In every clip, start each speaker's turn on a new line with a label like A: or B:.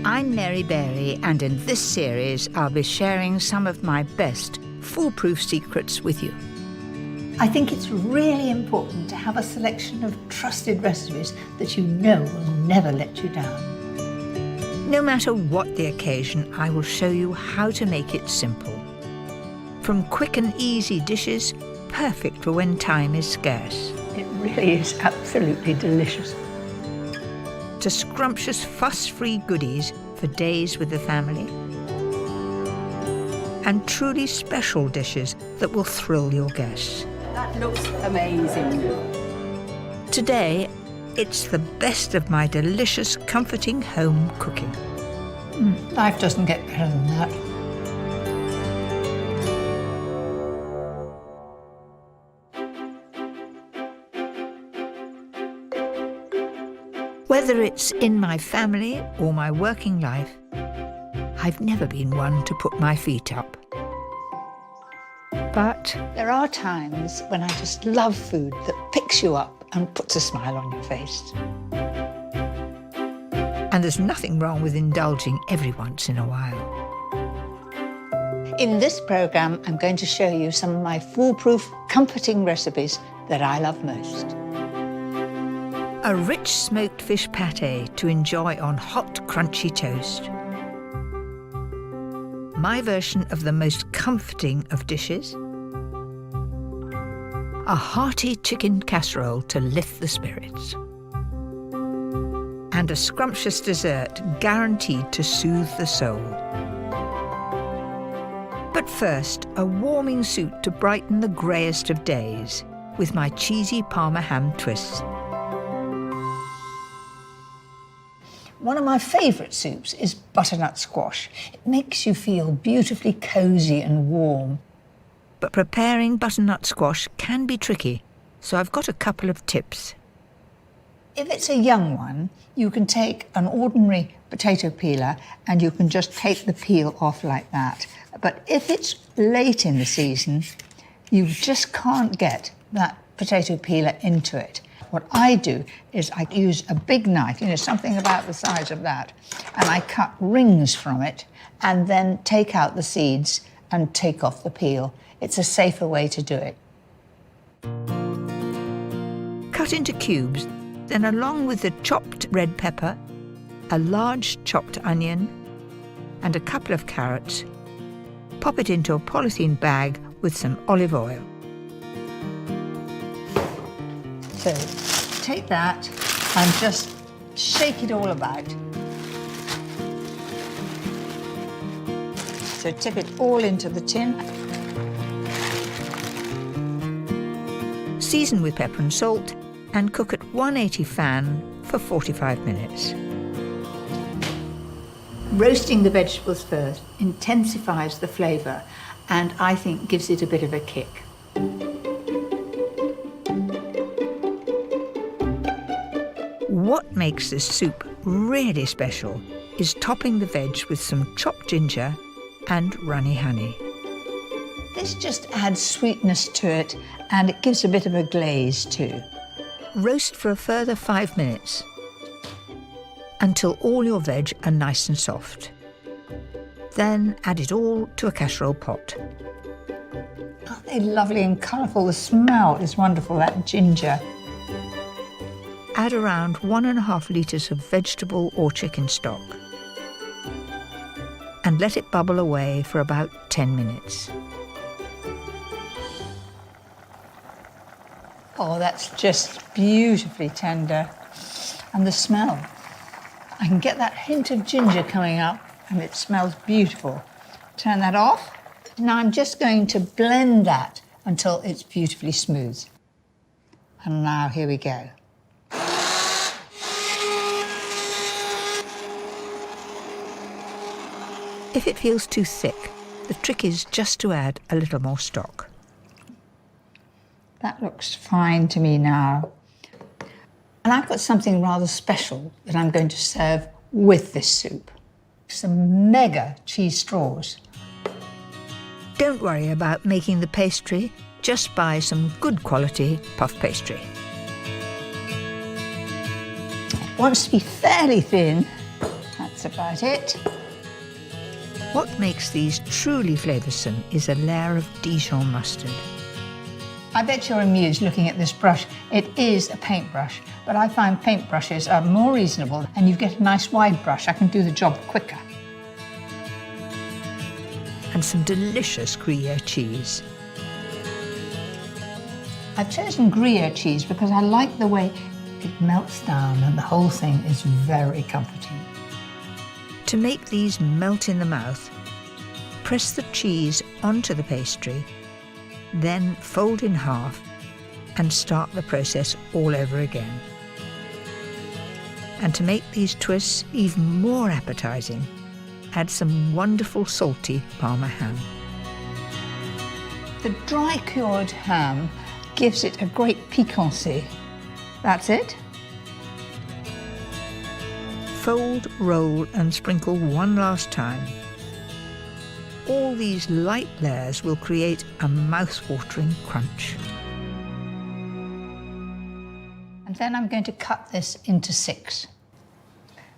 A: I'm Mary Berry, and in this series I'll be sharing some of my best foolproof secrets with you.
B: I think it's really important to have a selection of trusted recipes that you know will never let you down.
A: No matter what the occasion, I will show you how to make it simple. From quick and easy dishes, perfect for when time is scarce,
B: It really is absolutely delicious.
A: to scrumptious fuss-free goodies for days with the family, and truly special dishes that will thrill your guests.
C: That looks amazing.
A: Today, it's the best of my delicious, comforting home cooking.
B: Life doesn't get better than that.
A: Whether it's in my family or my working life, I've never been one to put my feet up. But
B: There are times when I just love food that picks you up and puts a smile on your face.
A: and there's nothing wrong with indulging every once in a while.
B: In this programme, I'm going to show you some of my foolproof, comforting recipes that I love most.
A: A rich smoked fish pâté to enjoy on hot, crunchy toast. My version of the most comforting of dishes. A hearty chicken casserole to lift the spirits. And a scrumptious dessert guaranteed to soothe the soul. But first, a warming soup to brighten the greyest of days with my cheesy Parma ham twists.
B: One of my favourite soups is butternut squash. It makes you feel beautifully cosy and warm.
A: But preparing butternut squash can be tricky, so I've got a couple of tips.
B: If it's a young one, you can take an ordinary potato peeler and you can just take the peel off like that. But if it's late in the season, you just can't get that potato peeler into it. What I do is I use a big knife, something about the size of that, and I cut rings from it and then take out the seeds and take off the peel. It's a safer way to do it.
A: Cut into cubes, then along with the chopped red pepper, a large chopped onion, and a couple of carrots, pop it into a polythene bag with some olive oil.
B: So take that and just shake it all about. So tip it all into the tin.
A: Season with pepper and salt and cook at 180 fan for 45 minutes.
B: Roasting the vegetables first intensifies the flavour and I think gives it a bit of a kick.
A: What makes this soup really special is topping the veg with some chopped ginger and runny honey.
B: This just adds sweetness to it and it gives a bit of a glaze too.
A: Roast for a further 5 minutes until all your veg are nice and soft. Then add it all to a casserole pot.
B: Aren't they lovely and colourful? The smell is wonderful, that ginger.
A: Add around 1.5 litres of vegetable or chicken stock and let it bubble away for about 10 minutes.
B: Oh, that's just beautifully tender. And the smell. I can get that hint of ginger coming up and it smells beautiful. Turn that off. Now I'm just going to blend that until it's beautifully smooth. And now here we go.
A: If it feels too thick, the trick is just to add a little more stock.
B: That looks fine to me now. And I've got something rather special that I'm going to serve with this soup. Some mega cheese straws.
A: Don't worry about making the pastry, just buy some good quality puff pastry.
B: It wants to be fairly thin. That's that's about it.
A: What makes these truly flavoursome is a layer of Dijon mustard.
B: I bet you're amused looking at this brush. It is a paintbrush, but I find paintbrushes are more reasonable and you get a nice wide brush. I can do the job quicker.
A: And some delicious Gruyere cheese.
B: I've chosen Gruyere cheese because I like the way it melts down and the whole thing is very comforting.
A: To make these melt in the mouth, press the cheese onto the pastry, then fold in half and start the process all over again. And to make these twists even more appetising, add some wonderful salty Parma ham.
B: The dry cured ham gives it a great piquancy. That's it.
A: Fold, roll and sprinkle one last time. All these light layers will create a mouth-watering crunch.
B: And then I'm going to cut this into 6.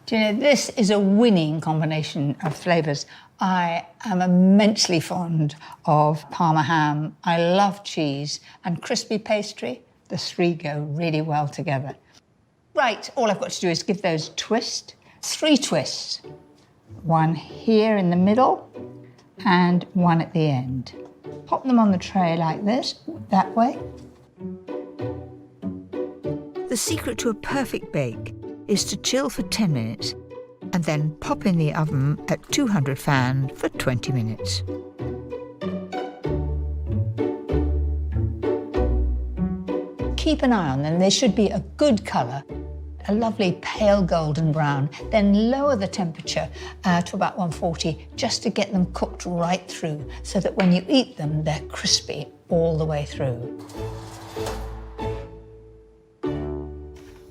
B: Do you know, this is a winning combination of flavours. I am immensely fond of Parma ham. I love cheese and crispy pastry. The 3 go really well together. Right, all I've got to do is give those a twist. 3 twists. 1 here in the middle and 1 at the end. Pop them on the tray like this, that way.
A: The secret to a perfect bake is to chill for 10 minutes and then pop in the oven at 200 fan for 20 minutes.
B: Keep an eye on them. They should be a good colour, a lovely pale golden brown. Then lower the temperature to about 140 just to get them cooked right through so that when you eat them, they're crispy all the way through.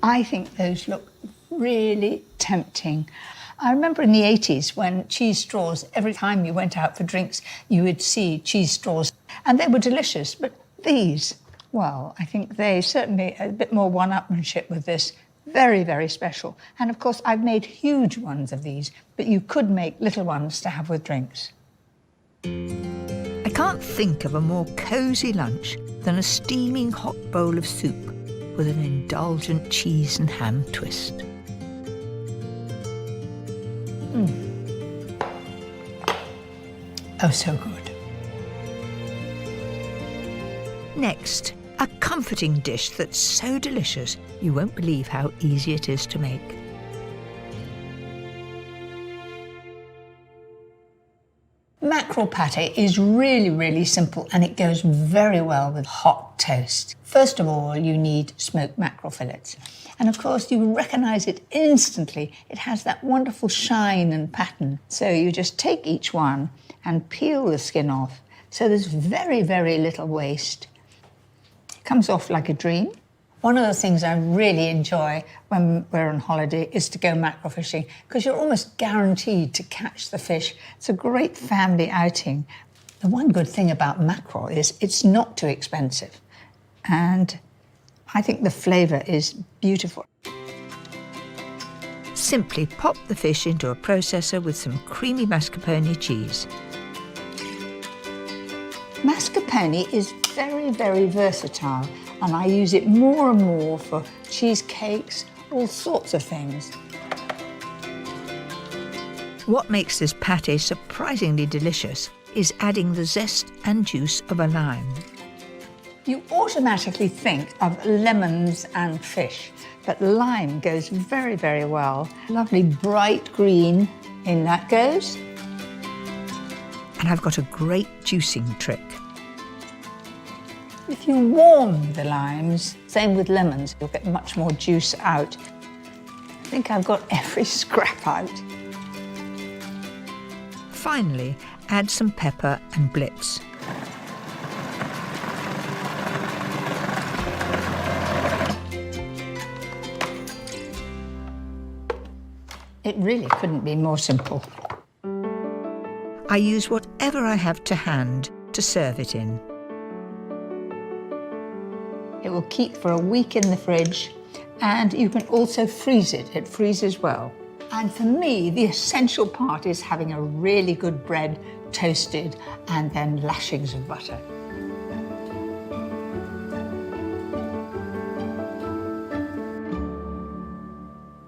B: I think those look really tempting. I remember in the 80s when cheese straws, every time you went out for drinks, you would see cheese straws, and they were delicious. But these, well, I think they certainly a bit more one-upmanship with this. Very, very special. And of course, I've made huge ones of these, but you could make little ones to have with drinks.
A: I can't think of a more cosy lunch than a steaming hot bowl of soup with an indulgent cheese and ham twist.
B: Oh, so good.
A: Next, a comforting dish that's so delicious you won't believe how easy it is to make.
B: Mackerel pâté is really, really simple and it goes very well with hot toast. First of all, you need smoked mackerel fillets. And of course, you recognise it instantly. It has that wonderful shine and pattern. So you just take each one and peel the skin off. So there's very, very little waste. It comes off like a dream. One of the things I really enjoy when we're on holiday is to go mackerel fishing because you're almost guaranteed to catch the fish. It's a great family outing. The one good thing about mackerel is it's not too expensive. And I think the flavour is beautiful.
A: Simply pop the fish into a processor with some creamy mascarpone cheese.
B: Mascarpone is very, very versatile, and I use it more and more for cheesecakes, all sorts of things.
A: What makes this pâté surprisingly delicious is adding the zest and juice of a lime.
B: You automatically think of lemons and fish, but lime goes very, very well. Lovely bright green, in that goes.
A: And I've got a great juicing trick.
B: If you warm the limes, same with lemons, you'll get much more juice out. I think I've got every scrap out.
A: Finally, add some pepper and blitz.
B: It really couldn't be more simple.
A: I use whatever I have to hand to serve it in.
B: It will keep for a week in the fridge, and you can also freeze it. It freezes well. And for me, the essential part is having a really good bread toasted and then lashings of butter.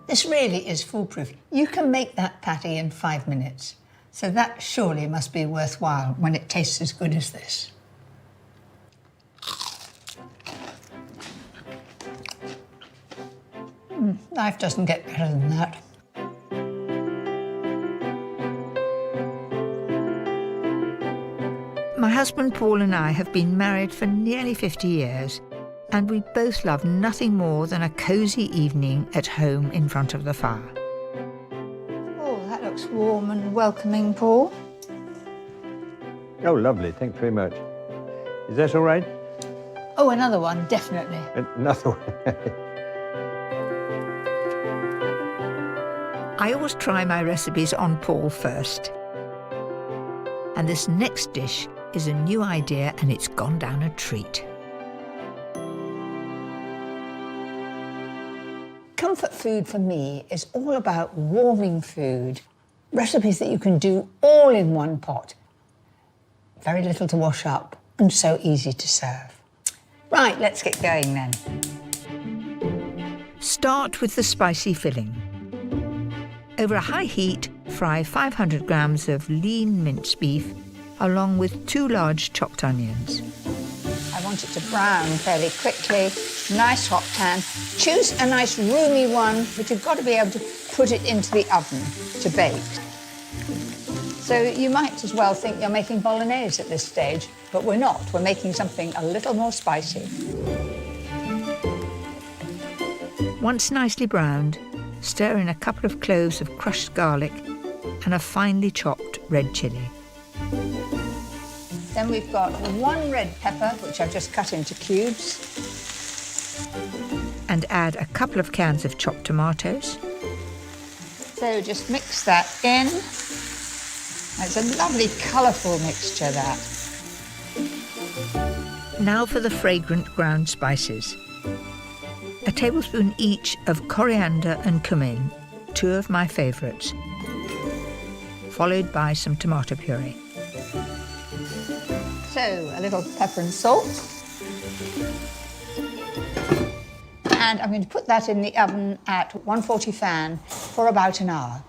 B: This really is foolproof. You can make that patty in 5 minutes. So that surely must be worthwhile when it tastes as good as this. Life doesn't get better than that.
A: My husband Paul and I have been married for nearly 50 years, and we both love nothing more than a cosy evening at home in front of the fire.
B: Oh, that looks warm and welcoming, Paul.
D: Oh, lovely. Thanks very much. Is that all right?
B: Oh, another one, definitely.
D: Another one.
A: I always try my recipes on Paul first. And this next dish is a new idea, and it's gone down a treat.
B: Comfort food for me is all about warming food. Recipes that you can do all in one pot. Very little to wash up and so easy to serve. Right, let's get going then.
A: Start with the spicy filling. Over a high heat, fry 500 grams of lean minced beef along with 2 large chopped onions.
B: I want it to brown fairly quickly. Nice hot pan. Choose a nice roomy one, but you've got to be able to put it into the oven to bake. So you might as well think you're making bolognese at this stage, but we're not. We're making something a little more spicy.
A: Once nicely browned, stir in a couple of cloves of crushed garlic and a finely chopped red chilli.
B: Then we've got 1 red pepper, which I've just cut into cubes.
A: And add a couple of cans of chopped tomatoes.
B: So just mix that in. It's a lovely, colourful mixture, that.
A: Now for the fragrant ground spices. A tablespoon each of coriander and cumin, 2 of my favourites, followed by some tomato puree.
B: So a little pepper and salt. And I'm going to put that in the oven at 140 fan for about an hour.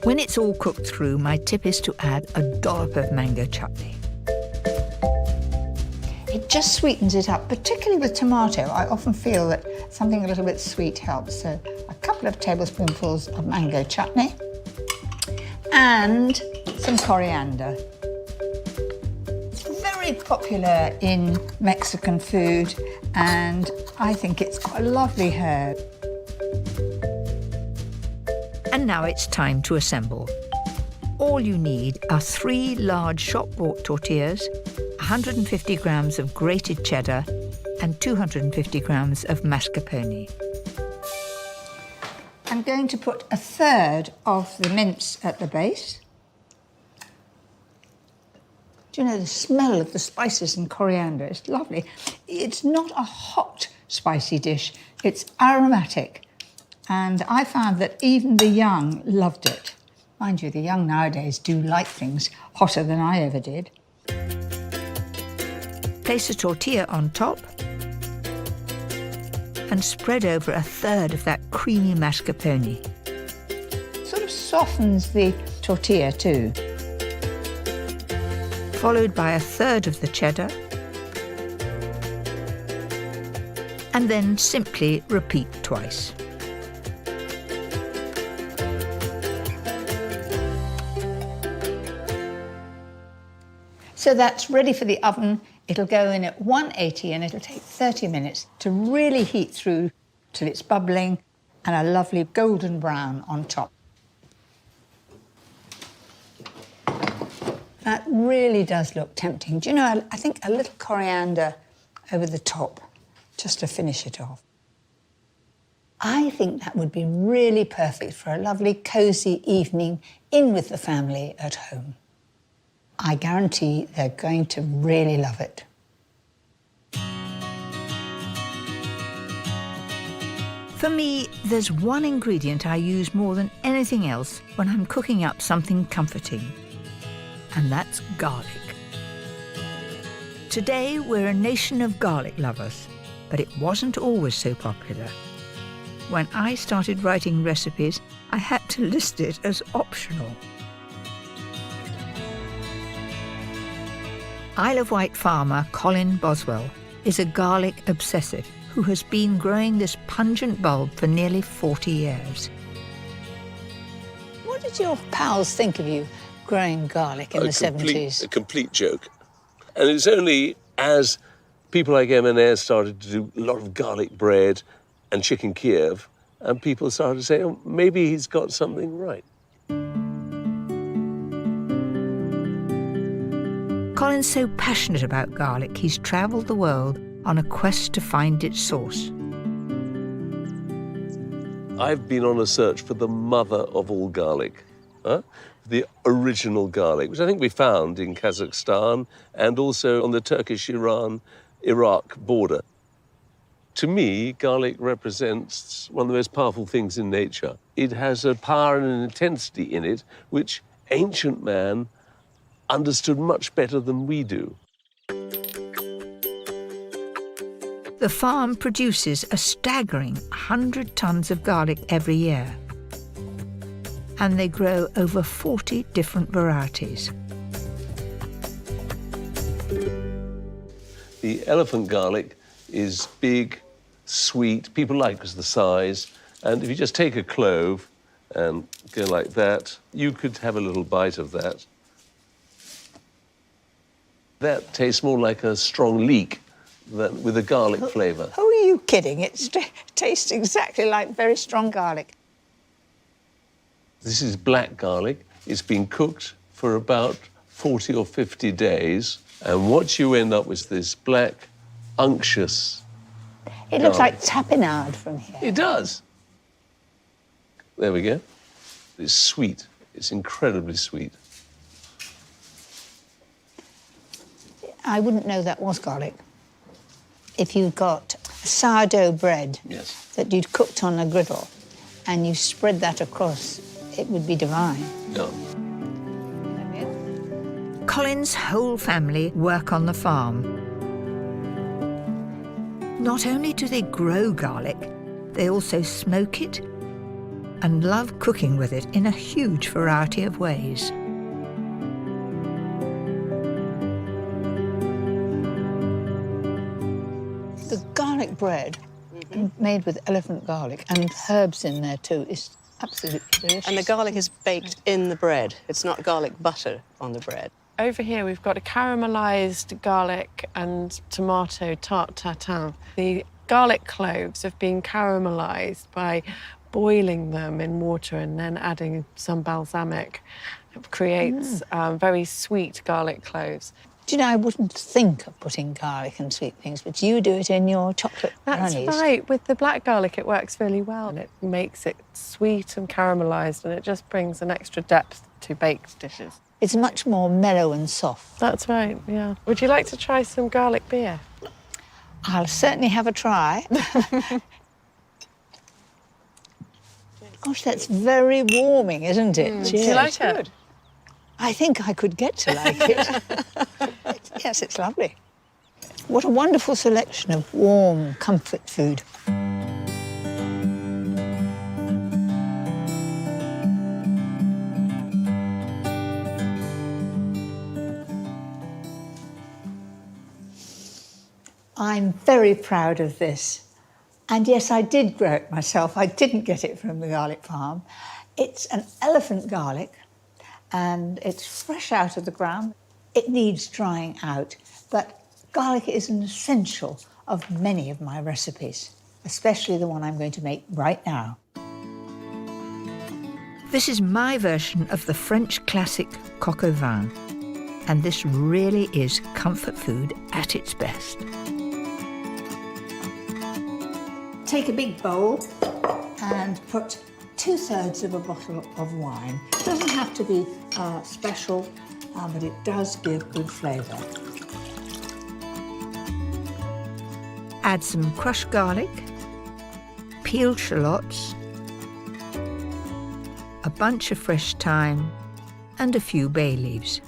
A: When it's all cooked through, my tip is to add a dollop of mango chutney.
B: It just sweetens it up, particularly with tomato. I often feel that something a little bit sweet helps. So a couple of tablespoonfuls of mango chutney and some coriander. It's very popular in Mexican food, and I think it's a lovely herb.
A: And now it's time to assemble. All you need are 3 large shop-bought tortillas, 150 grams of grated cheddar, and 250 grams of mascarpone.
B: I'm going to put 1/3 of the mince at the base. Do you know, the smell of the spices and coriander is lovely. It's not a hot, spicy dish. It's aromatic. And I found that even the young loved it. Mind you, the young nowadays do like things hotter than I ever did.
A: Place a tortilla on top and spread over 1/3 of that creamy mascarpone.
B: Sort of softens the tortilla too.
A: Followed by 1/3 of the cheddar. And then simply repeat twice.
B: So that's ready for the oven. It'll go in at 180 and it'll take 30 minutes to really heat through till it's bubbling and a lovely golden brown on top. That really does look tempting. Do you know, I think a little coriander over the top just to finish it off. I think that would be really perfect for a lovely, cosy evening in with the family at home. I guarantee they're going to really love it.
A: For me, there's one ingredient I use more than anything else when I'm cooking up something comforting, and that's garlic. Today, we're a nation of garlic lovers, but it wasn't always so popular. When I started writing recipes, I had to list it as optional. Isle of Wight farmer Colin Boswell is a garlic obsessive who has been growing this pungent bulb for nearly 40 years.
B: What did your pals think of you growing garlic in the 70s?
E: A complete joke. And it's only as people like M&S started to do a lot of garlic bread and chicken Kiev, and people started to say, oh, maybe he's got something right.
A: Colin's so passionate about garlic, he's travelled the world on a quest to find its source.
E: I've been on a search for the mother of all garlic, the original garlic, which I think we found in Kazakhstan and also on the Turkish-Iraq border. To me, garlic represents one of the most powerful things in nature. It has a power and an intensity in it which ancient man understood much better than we do.
A: The farm produces a staggering 100 tonnes of garlic every year, and they grow over 40 different varieties.
E: The elephant garlic is big, sweet, people like because of the size, and if you just take a clove and go like that, you could have a little bite of that. That tastes more like a strong leek than with a garlic flavour.
B: Who are you kidding? It tastes exactly like very strong garlic.
E: This is black garlic. It's been cooked for about 40 or 50 days, and what you end up with is this black, unctuous
B: It looks like tapenade from here.
E: It does. There we go. It's sweet. It's incredibly sweet.
B: I wouldn't know that was garlic. If you've got sourdough bread that you'd cooked on a griddle and you spread that across, it would be divine.
E: Yeah.
A: Colin's whole family work on the farm. Not only do they grow garlic, they also smoke it and love cooking with it in a huge variety of ways.
B: The garlic bread, made with elephant garlic and herbs in there too, is absolutely delicious.
C: And the garlic is baked in the bread. It's not garlic butter on the bread.
F: Over here, we've got a caramelised garlic and tomato tarte tatin. The garlic cloves have been caramelised by boiling them in water and then adding some balsamic. It creates very sweet garlic cloves.
B: Do you know, I wouldn't think of putting garlic and sweet things, but you do it in your chocolate brownies.
F: That's right. With the black garlic, it works really well. And it makes it sweet and caramelised, and it just brings an extra depth to baked dishes.
B: It's much more mellow and soft.
F: That's right, yeah. Would you like to try some garlic beer?
B: I'll certainly have a try. Gosh, that's very warming, isn't it?
F: Do you like it?
B: I think I could get to like it. Yes, it's lovely. What a wonderful selection of warm comfort food. I'm very proud of this. And yes, I did grow it myself. I didn't get it from the garlic farm. It's an elephant garlic, and it's fresh out of the ground. It needs drying out, but garlic is an essential of many of my recipes, especially the one I'm going to make right now.
A: This is my version of the French classic coq au vin, and this really is comfort food at its best.
B: Take a big bowl and put 2/3 of a bottle of wine. It doesn't have to be special, but it does give good flavour.
A: Add some crushed garlic, peeled shallots, a bunch of fresh thyme, and a few bay leaves.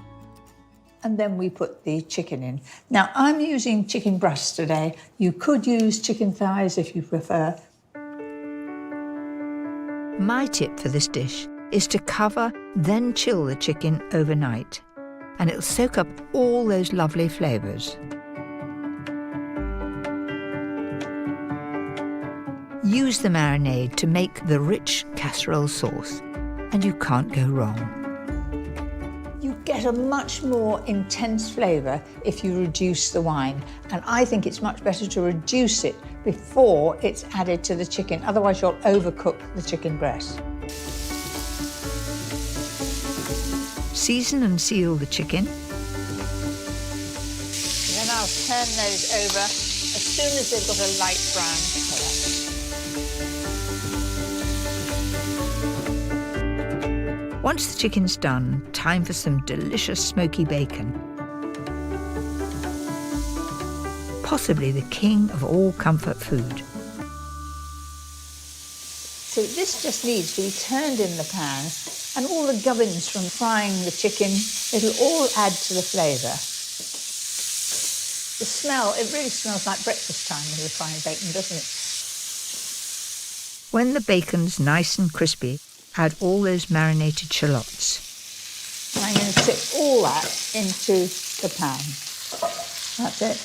B: And then we put the chicken in. Now, I'm using chicken breasts today. You could use chicken thighs if you prefer.
A: My tip for this dish is to cover, then chill the chicken overnight, and it'll soak up all those lovely flavours. Use the marinade to make the rich casserole sauce, and you can't go wrong.
B: You get a much more intense flavour if you reduce the wine, and I think it's much better to reduce it before it's added to the chicken, otherwise you'll overcook the chicken breast.
A: Season and seal the chicken.
B: Then I'll turn those over as soon as they've got a light brown colour.
A: Once the chicken's done, time for some delicious smoky bacon. Possibly the king of all comfort food.
B: So this just needs to be turned in the pan, and all the gubbins from frying the chicken, it'll all add to the flavour. The smell, it really smells like breakfast time when you're frying bacon, doesn't it?
A: When the bacon's nice and crispy, add all those marinated shallots.
B: And I'm going to tip all that into the pan. That's it.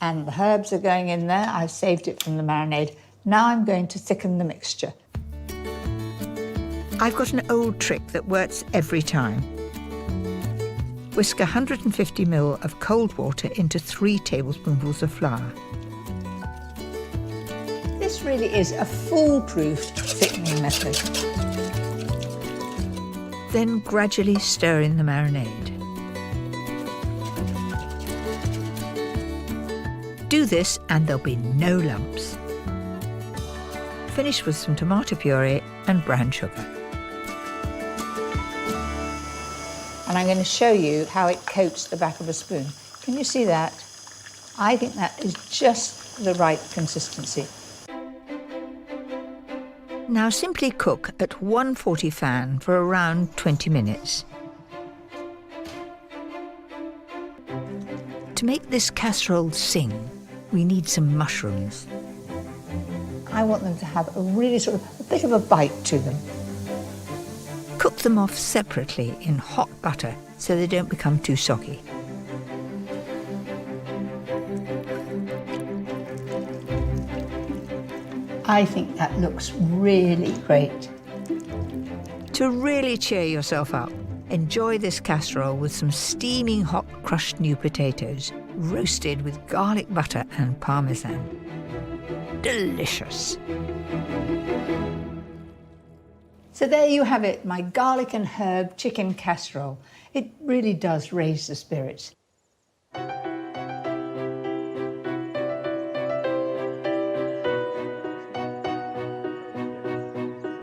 B: And the herbs are going in there. I've saved it from the marinade. Now I'm going to thicken the mixture.
A: I've got an old trick that works every time. Whisk 150 ml of cold water into 3 tablespoonfuls of flour.
B: This really is a foolproof thickening method.
A: Then gradually stir in the marinade. Do this and there'll be no lumps. Finish with some tomato puree and brown sugar.
B: And I'm going to show you how it coats the back of a spoon. Can you see that? I think that is just the right consistency.
A: Now simply cook at 140 fan for around 20 minutes. To make this casserole sing, we need some mushrooms.
B: I want them to have a really sort of a bit of a bite to them.
A: Cook them off separately in hot butter so they don't become too soggy.
B: I think that looks really great.
A: To really cheer yourself up, enjoy this casserole with some steaming hot crushed new potatoes, roasted with garlic butter and parmesan. Delicious.
B: So there you have it, my garlic and herb chicken casserole. It really does raise the spirits.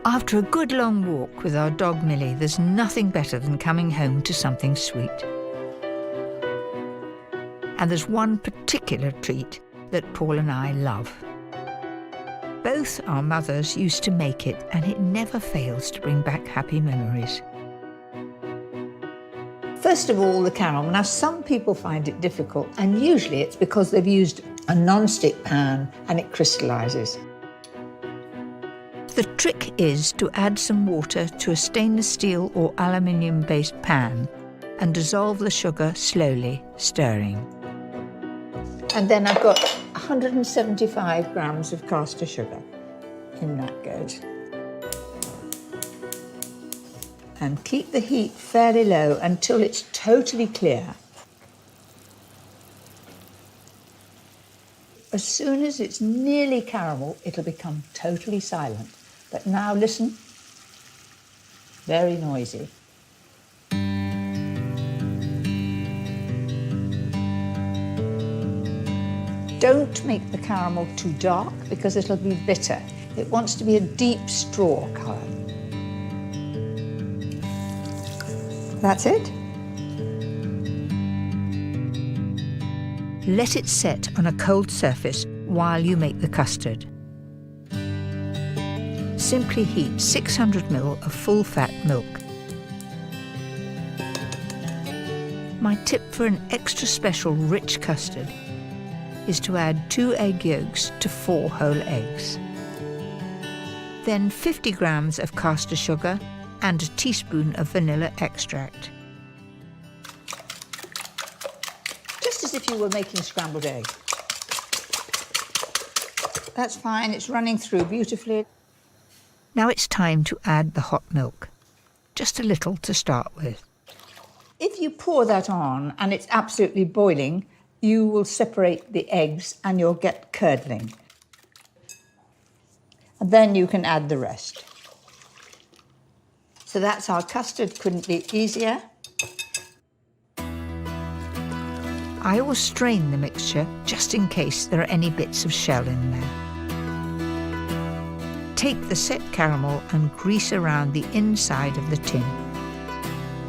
A: After a good long walk with our dog Millie, there's nothing better than coming home to something sweet. And there's one particular treat that Paul and I love. Both our mothers used to make it, and it never fails to bring back happy memories.
B: First of all, the caramel. Now, some people find it difficult, and usually it's because they've used a non-stick pan and it crystallises.
A: The trick is to add some water to a stainless steel or aluminium-based pan and dissolve the sugar slowly, stirring.
B: And then I've got 175 grams of caster sugar. In that goes. And keep the heat fairly low until it's totally clear. As soon as it's nearly caramel, it'll become totally silent. But now listen, very noisy. Don't make the caramel too dark because it'll be bitter. It wants to be a deep straw colour. That's it.
A: Let it set on a cold surface while you make the custard. simply heat 600 ml of full-fat milk. My tip for an extra special rich custard is to add 2 egg yolks to 4 whole eggs. Then 50 grams of caster sugar and a teaspoon of vanilla extract.
B: Just as if you were making scrambled egg. That's fine, it's running through beautifully.
A: Now it's time to add the hot milk. Just a little to start with.
B: If you pour that on and it's absolutely boiling, you will separate the eggs and you'll get curdling. And then you can add the rest. So that's our custard, couldn't be easier.
A: I always strain the mixture just in case there are any bits of shell in there. Take the set caramel and grease around the inside of the tin.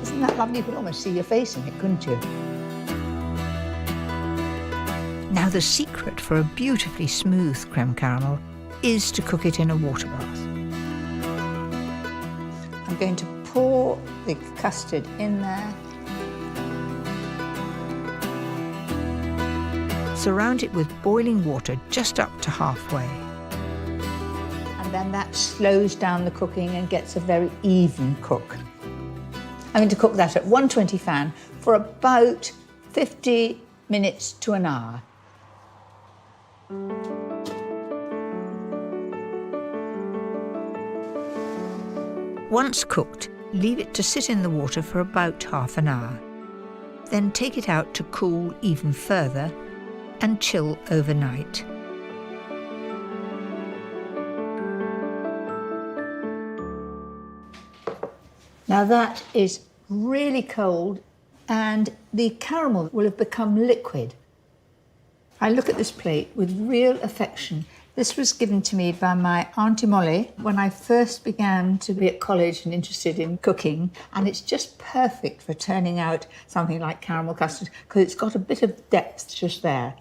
B: Isn't that lovely? You could almost see your face in it, couldn't you?
A: Now the secret for a beautifully smooth creme caramel is to cook it in a water bath.
B: I'm going to pour the custard in there.
A: Surround it with boiling water just up to halfway.
B: And then that slows down the cooking and gets a very even cook. I'm going to cook that at 120 fan for about 50 minutes to an hour.
A: Once cooked, leave it to sit in the water for about half an hour. Then take it out to cool even further and chill overnight.
B: Now that is really cold and the caramel will have become liquid. I look at this plate with real affection. This was given to me by my Auntie Molly when I first began to be at college and interested in cooking, and it's just perfect for turning out something like caramel custard because it's got a bit of depth just there.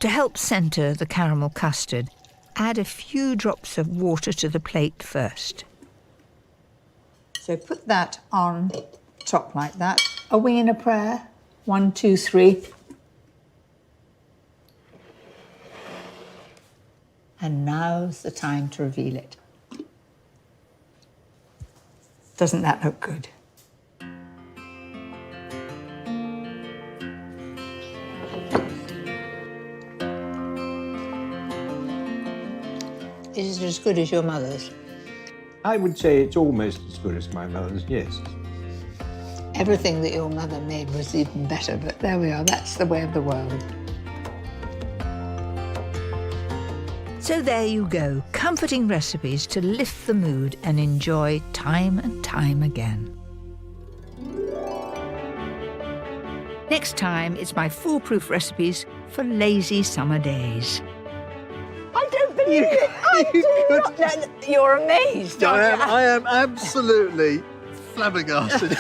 A: To help centre the caramel custard, add a few drops of water to the plate first.
B: So put that on top like that. A wing and a prayer. 1, 2, 3. And now's the time to reveal it. Doesn't that look good? Is it as good as your mother's?
D: I would say it's almost as good as my mother's, yes.
B: Everything that your mother made was even better, but there we are, that's the way of the world.
A: So there you go, comforting recipes to lift the mood and enjoy time and time again. Next time, it's my foolproof recipes for lazy summer days.
B: I don't believe it! I do not! You're amazed, aren't you?
G: I am absolutely flabbergasted.